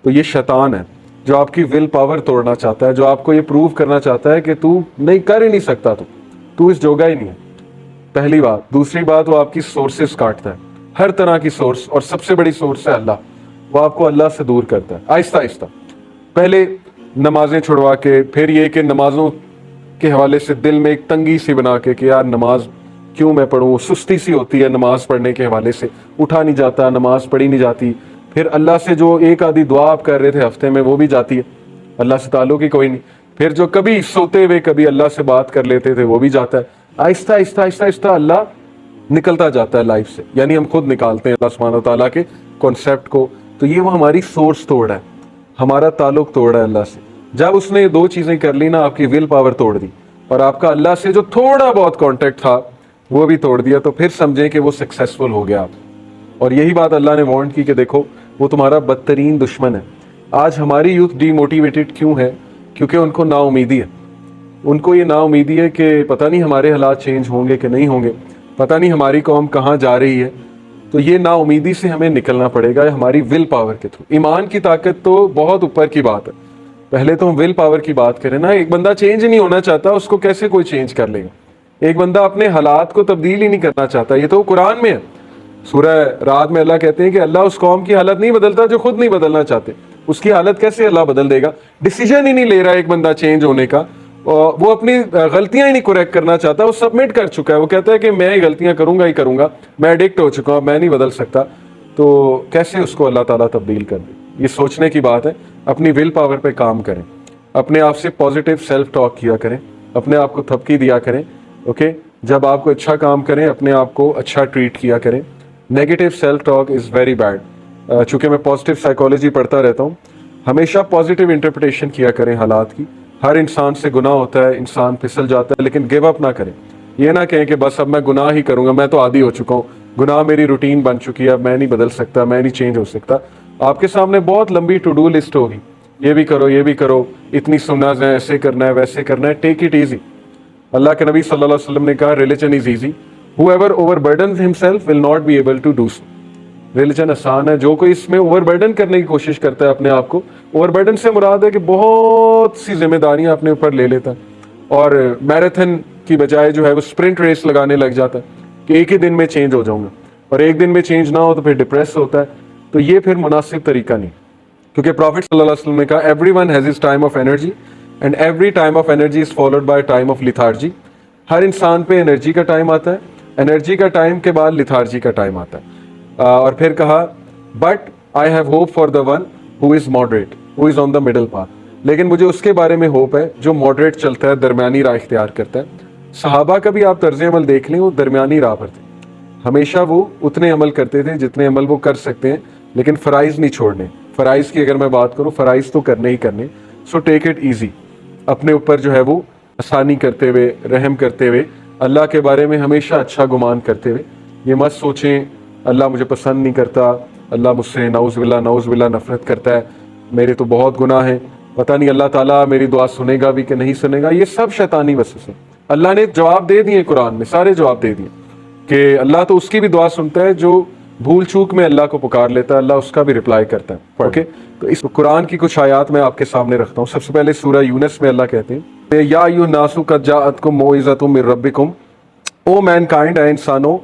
تو یہ شیطان ہے جو آپ کی ول پاور توڑنا چاہتا ہے, جو آپ کو یہ پروو کرنا چاہتا ہے کہ تو نہیں کر ہی نہیں سکتا, تو اس جوگا ہی نہیں ہے. پہلی بات. دوسری بات, وہ آپ کی سورسز کاٹتا ہے, ہر طرح کی سورس, اور سب سے بڑی سورس ہے اللہ. وہ آپ کو اللہ سے دور کرتا ہے آہستہ آہستہ. پہلے نمازیں چھڑوا کے, پھر یہ کہ نمازوں کے حوالے سے دل میں ایک تنگی سی بنا کے کہ یار نماز کیوں میں پڑھوں, سستی سی ہوتی ہے نماز پڑھنے کے حوالے سے, اٹھا نہیں جاتا, نماز پڑھی نہیں جاتی. پھر اللہ سے جو ایک آدھی دعا آپ کر رہے تھے ہفتے میں وہ بھی جاتی ہے, اللہ سے تعلق ہی کوئی نہیں. پھر جو کبھی سوتے ہوئے کبھی اللہ سے بات کر لیتے تھے وہ بھی جاتا ہے. آہستہ آہستہ آہستہ آہستہ اللہ نکلتا جاتا ہے لائف سے, یعنی ہم خود نکالتے ہیں اللہ سبحانہ تعالیٰ کے کانسیپٹ کو. تو یہ وہ ہماری سورس توڑ ہے, ہمارا تعلق توڑا ہے اللہ سے. جب اس نے یہ دو چیزیں کر لی نا, آپ کی ول پاور توڑ دی اور آپ کا اللہ سے جو تھوڑا بہت کانٹیکٹ تھا وہ بھی توڑ دیا, تو پھر سمجھیں کہ وہ سکسیسفل ہو گیا آپ. اور یہی بات اللہ نے وارنڈ کی کہ دیکھو وہ تمہارا بدترین دشمن ہے. آج ہماری یوتھ ڈی موٹیویٹڈ کیوں ہے؟ کیونکہ ان کو نا امیدی ہے. ان کو یہ نا امیدی ہے کہ پتہ نہیں ہمارے حالات چینج ہوں گے کہ نہیں ہوں گے, پتہ نہیں ہماری قوم کہاں جا رہی ہے. تو یہ نا امیدی سے ہمیں نکلنا پڑے گا ہماری ول پاور کے تھرو. ایمان کی طاقت تو بہت اوپر کی بات ہے, پہلے تو ہم ول پاور کی بات کریں نا. ایک بندہ چینج نہیں ہونا چاہتا, اس کو کیسے کوئی چینج کر لے گا؟ ایک بندہ اپنے حالات کو تبدیل ہی نہیں کرنا چاہتا. یہ تو قرآن میں ہے, سورہ رات میں اللہ کہتے ہیں کہ اللہ اس قوم کی حالت نہیں بدلتا جو خود نہیں بدلنا چاہتے. اس کی حالت کیسے اللہ بدل دے گا؟ ڈیسیجن ہی نہیں لے رہا ایک بندہ چینج ہونے کا, وہ اپنی غلطیاں ہی نہیں کریکٹ کرنا چاہتا, وہ سبمٹ کر چکا ہے. وہ کہتا ہے کہ میں غلطیاں کروں گا ہی کروں گا, میں ایڈکٹ ہو چکا ہوں, میں نہیں بدل سکتا. تو کیسے اس کو اللہ تعالیٰ تبدیل کر دے؟ یہ سوچنے کی بات ہے. اپنی ول پاور پہ کام کریں, اپنے آپ سے پازیٹیو سیلف ٹاک کیا کریں, اپنے آپ کو تھپکی دیا کریں. اوکے, جب آپ کو اچھا کام کریں اپنے آپ کو اچھا ٹریٹ کیا کریں. Negative self talk is very bad. چونکہ میں پازیٹیو سائیکالوجی پڑھتا رہتا ہوں, ہمیشہ پازیٹیو انٹرپریٹیشن کیا کریں حالات کی. ہر انسان سے گناہ ہوتا ہے, انسان پھسل جاتا ہے, لیکن گیو اپ نہ کریں. یہ نہ کہیں کہ بس اب میں گناہ ہی کروں گا, میں تو عادی ہو چکا ہوں, گناہ میری روٹین بن چکی ہے, اب میں نہیں بدل سکتا, میں نہیں چینج ہو سکتا. آپ کے سامنے بہت لمبی ٹو ڈو لسٹ ہوگی, یہ بھی کرو یہ بھی کرو, اتنی سناز ہیں, ایسے کرنا ہے ویسے کرنا ہے. Take it easy. اللہ کے نبی صلی اللہ علیہ وسلم نے کہا religion is easy, whoever overburdens himself will not be able to do so. Religion آسان ہے, جو کوئی اس میں اوور برڈن کرنے کی کوشش کرتا ہے اپنے آپ کو. اوور برڈن سے مراد ہے کہ بہت سی ذمہ داریاں اپنے اوپر لے لیتا ہے, اور میراتھن کی بجائے جو ہے وہ اسپرنٹ ریس لگانے لگ جاتا ہے کہ ایک ہی دن میں چینج ہو جاؤں گا, اور ایک دن میں چینج نہ ہو تو پھر ڈپریس ہوتا ہے. تو یہ پھر مناسب طریقہ نہیں, کیونکہ پروفٹ صلی اللہ علیہ وسلم نے کہا every one has his time of energy and every time of energy is followed by time of lethargy. ہر انسان پہ انرجی کا ٹائم آتا ہے, انرجی کا ٹائم کے بعد لیتھارجی کا ٹائم آتا ہے. اور پھر کہا but I have hope for the one who is moderate, who is on the middle path. لیکن مجھے اس کے بارے میں ہوپ ہے جو ماڈریٹ چلتا ہے, درمیانی راہ اختیار کرتا ہے. صحابہ کا بھی آپ طرز عمل دیکھ لیں, وہ درمیانی راہ پر تھے. ہمیشہ وہ اتنے عمل کرتے تھے جتنے عمل وہ کر سکتے ہیں, لیکن فرائض نہیں چھوڑنے. فرائض کی اگر میں بات کروں, فرائض تو کرنے ہی کرنے. سو ٹیک اٹ ایزی, اپنے اوپر جو ہے وہ آسانی کرتے ہوئے, رحم کرتے ہوئے, اللہ کے بارے میں ہمیشہ اچھا گمان کرتے ہوئے. یہ مت سوچیں اللہ مجھے پسند نہیں کرتا, اللہ مجھ سے نعوذ باللہ نفرت کرتا ہے, میرے تو بہت گناہ ہیں, پتہ نہیں اللہ تعالیٰ میری دعا سنے گا بھی کہ نہیں سنے گا. یہ سب شیطانی وسوسے. اللہ نے جواب دے دیے قرآن میں, سارے جواب دے دیے کہ اللہ تو اس کی بھی دعا سنتا ہے جو بھول چوک میں اللہ کو پکار لیتا ہے, اللہ اس کا بھی رپلائی کرتا ہے. اوکے, تو اس قرآن کی کچھ آیات میں آپ کے سامنے رکھتا ہوں. سب سے پہلے سورہ یونس میں اللہ کہتے ہیں یا ایھا الناس قد جاءتکم موعظۃ من ربکم, او مین کائنڈ, اے انسانوں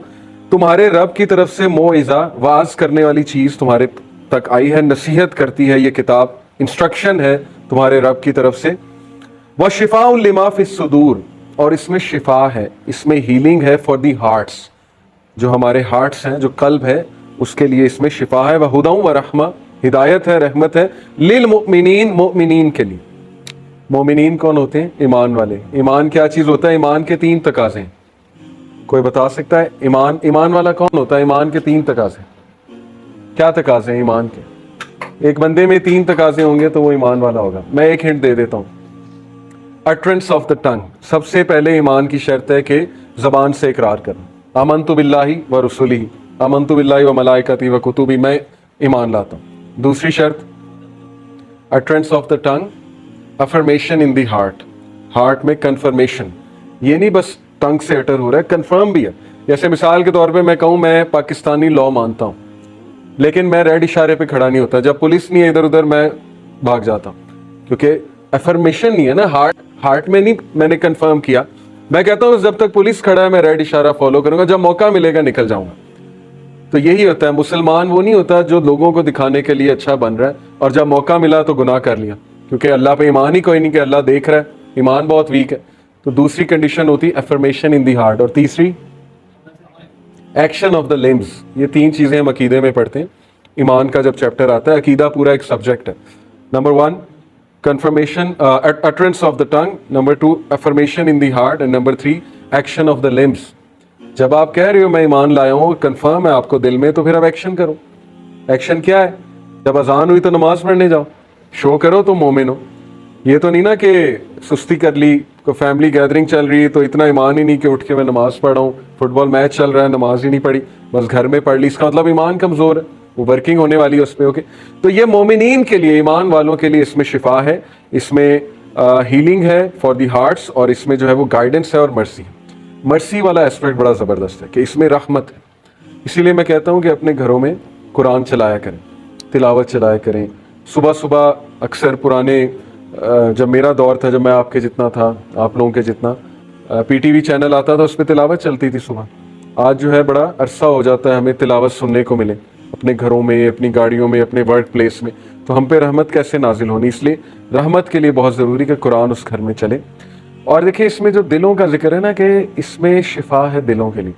تمہارے رب کی طرف سے موعظہ, واعظ کرنے والی چیز تمہارے تک آئی ہے, نصیحت کرتی ہے یہ کتاب, انسٹرکشن ہے تمہارے رب کی طرف سے. وشفاء لما فی الصدور, اور اس میں شفا ہے, اس میں ہیلنگ ہے فار دی ہارٹس, جو ہمارے ہارٹس ہیں, جو قلب ہے, اس کے لیے اس میں شفا ہے. وہدی ورحمہ, ہدایت ہے, رحمت ہے, للمؤمنین, مومنین کے لیے. مومنین کون ہوتے ہیں؟ ایمان والے. ایمان کیا چیز ہوتا ہے؟ ایمان کے 3 تقاضے ہیں. کوئی بتا سکتا ہے ایمان والا کون ہوتا ہے؟ ایمان کے 3 تقاضے کیا تقاضے ہیں ایمان کے؟ ایک بندے میں 3 تقاضے ہوں گے تو وہ ایمان والا ہوگا. میں ایک ہنٹ دے دیتا ہوں. اٹرنس آف دا ٹنگ, سب سے پہلے ایمان کی شرط ہے کہ زبان سے اقرار کرنا. آمنت باللہ و رسولہ, آمنت باللہ و ملائکتہ و کتبہ, میں ایمان لاتا ہوں. دوسری شرط utterance of the tongue, affirmation in the heart, heart میں کنفرمیشن. یہ نہیں بس ٹنگ سے اٹر ہو رہا ہے, کنفرم بھی ہے. جیسے مثال کے طور پہ میں کہوں میں پاکستانی لا مانتا ہوں, لیکن میں ریڈ اشارے پہ کھڑا نہیں ہوتا. جب پولیس نہیں ہے ادھر ادھر میں بھاگ جاتا ہوں, کیونکہ افرمیشن نہیں ہے نا, ہارٹ میں نہیں میں نے کنفرم کیا. میں کہتا ہوں جب تک پولیس کھڑا ہے میں ریڈ اشارہ فالو کروں گا, جب موقع ملے گا نکل جاؤں گا. تو یہی ہوتا ہے, مسلمان وہ نہیں ہوتا جو لوگوں کو دکھانے کے لیے اچھا بن رہا ہے اور جب موقع ملا تو گناہ کر لیا, کیونکہ اللہ پہ ایمان ہی کوئی نہیں کہ اللہ دیکھ رہا ہے, ایمان بہت ویک ہے. تو دوسری کنڈیشن ہوتی افرمیشن ان دی ہارٹ, اور تیسری ایکشن آف دا لمبس. یہ تین چیزیں ہم عقیدے میں پڑھتے ہیں. ایمان کا جب چیپٹر آتا ہے, عقیدہ پورا ایک سبجیکٹ ہے. Number 1 confirmation, utterance of the tongue. Number 2 affirmation in the heart. And number 3 action of the limbs. جب آپ کہہ رہے ہو میں ایمان لایا ہوں, کنفرم ہے آپ کو دل میں, تو پھر اب ایکشن کرو. ایکشن کیا ہے؟ جب اذان ہوئی تو نماز پڑھنے جاؤ, شو کرو تو مومن ہو. یہ تو نہیں نا کہ سستی کر لی, کوئی فیملی گیدرنگ چل رہی تو اتنا ایمان ہی نہیں کہ اٹھ کے میں نماز پڑھ رہا ہوں, فٹ بال میچ چل رہا ہے نماز ہی نہیں پڑھی, بس گھر میں پڑھ لی, اس کا مطلب ایمان کمزور ہے, وہ ورکنگ ہونے والی ہے اس پہ. اوکے, تو یہ مومنین کے لیے, ایمان والوں کے لیے اس میں شفا ہے, اس میں ہیلنگ ہے فار دی ہارٹس, اور اس میں جو ہے وہ گائیڈنس ہے اور مرسی. مرسی والا اسپیکٹ بڑا زبردست ہے کہ اس میں رحمت ہے. اسی لیے میں کہتا ہوں کہ اپنے گھروں میں قرآن چلایا کریں, تلاوت چلایا کریں. صبح صبح اکثر پرانے جب میرا دور تھا, جب میں آپ کے جتنا تھا, آپ لوگوں کے جتنا, پی ٹی وی چینل آتا تھا, اس پہ تلاوت چلتی تھی صبح. آج جو ہے بڑا عرصہ ہو جاتا ہے ہمیں تلاوت سننے کو ملے اپنے گھروں میں, اپنی گاڑیوں میں, اپنے ورک پلیس میں. تو ہم پہ رحمت کیسے نازل ہونی, اس لیے رحمت کے لیے بہت ضروری کہ قرآن اس گھر میں چلے. اور دیکھیں اس میں جو دلوں کا ذکر ہے نا, کہ اس میں شفا ہے دلوں کے لیے.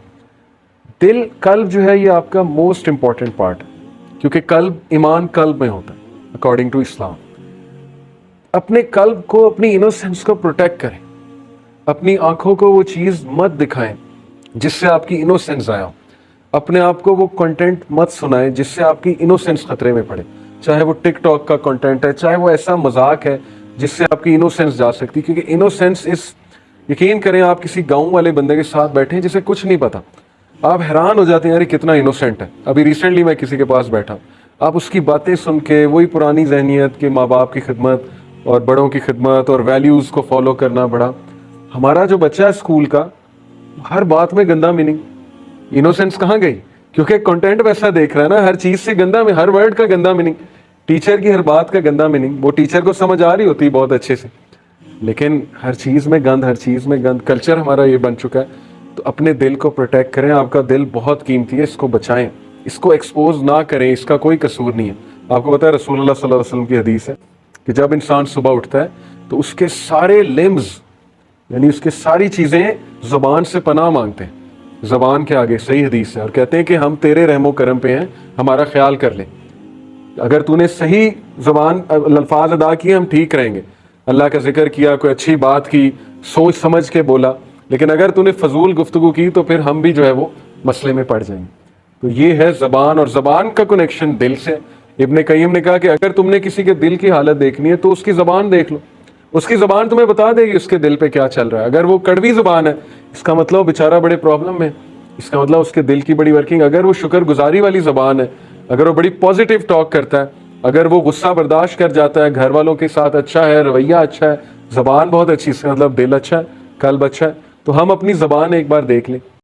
دل, قلب جو ہے یہ آپ کا موسٹ امپورٹنٹ پارٹ ہے, کیونکہ قلب, ایمان قلب میں ہوتا ہے اکارڈنگ ٹو اسلام. اپنے قلب کو, اپنی انوسینس کو پروٹیکٹ کریں. اپنی آنکھوں کو وہ چیز مت دکھائیں جس سے آپ کی انوسینس ضائع ہو. اپنے آپ کو وہ کنٹینٹ مت سنائیں جس سے آپ کی انوسینس خطرے میں پڑے, چاہے وہ ٹک ٹاک کا کنٹینٹ ہے, چاہے وہ ایسا مذاق ہے جس سے آپ کی انوسینس جا سکتی. کیونکہ انوسینس یقین کریں, آپ کسی گاؤں والے بندے کے ساتھ بیٹھے جسے کچھ نہیں پتا, آپ حیران ہو جاتے ہیں یار کتنا انوسینٹ ہے. ابھی ریسنٹلی میں کسی کے پاس بیٹھا, آپ اس کی باتیں سن کے وہی پرانی ذہنیت کے ماں باپ کی خدمت اور بڑوں کی خدمت اور ویلیوز کو فالو کرنا پڑا. ہمارا جو بچہ ہے اسکول کا, ہر بات میں گندا میننگ, انوسینس کہاں گئی؟ کیونکہ کنٹینٹ ویسا دیکھ رہا ہے نا, ہر چیز سے گندا میں, ہر ورڈ کا گندا میننگ, ٹیچر کی ہر بات کا گندا میننگ. وہ ٹیچر کو سمجھ آ رہی ہوتی بہت اچھے سے, لیکن ہر چیز میں گند, ہر چیز میں گند. کلچر ہمارا یہ بن چکا ہے. تو اپنے دل کو پروٹیکٹ کریں, آپ کا دل بہت قیمتی ہے, اس کو بچائیں, اس کو ایکسپوز نہ کریں, اس کا کوئی قصور نہیں ہے. آپ کو پتا ہے رسول اللہ صلی اللہ علیہ وسلم کی حدیث ہے کہ جب انسان صبح اٹھتا ہے تو اس کے سارے لمبز, یعنی اس کے ساری چیزیں زبان سے پناہ مانگتے ہیں زبان کے آگے. صحیح حدیث ہے, اور کہتے ہیں کہ ہم تیرے رحم و کرم پہ ہیں, ہمارا خیال کر لیں. اگر تو نے صحیح زبان الفاظ ادا کیے ہم ٹھیک رہیں گے, اللہ کا ذکر کیا, کوئی اچھی بات کی, سوچ سمجھ کے بولا. لیکن اگر تو نے فضول گفتگو کی تو پھر ہم بھی جو ہے وہ مسئلے میں پڑ جائیں گے. تو یہ ہے زبان, اور زبان کا کنیکشن دل سے. ابن قیم نے کہا کہ اگر تم نے کسی کے دل کی حالت دیکھنی ہے تو اس کی زبان دیکھ لو, اس کی زبان تمہیں بتا دے گی اس کے دل پہ کیا چل رہا ہے. اگر وہ کڑوی زبان ہے اس کا مطلب بیچارہ بڑے پرابلم میں, اس کا مطلب اس کے دل کی بڑی ورکنگ. اگر وہ شکر گزاری والی زبان ہے, اگر وہ بڑی پازیٹیو ٹاک کرتا ہے, اگر وہ غصہ برداشت کر جاتا ہے, گھر والوں کے ساتھ اچھا ہے, رویہ اچھا ہے, زبان بہت اچھی, اس کا مطلب دل اچھا ہے, قلب اچھا ہے. تو ہم اپنی زبان ایک بار دیکھ لیں.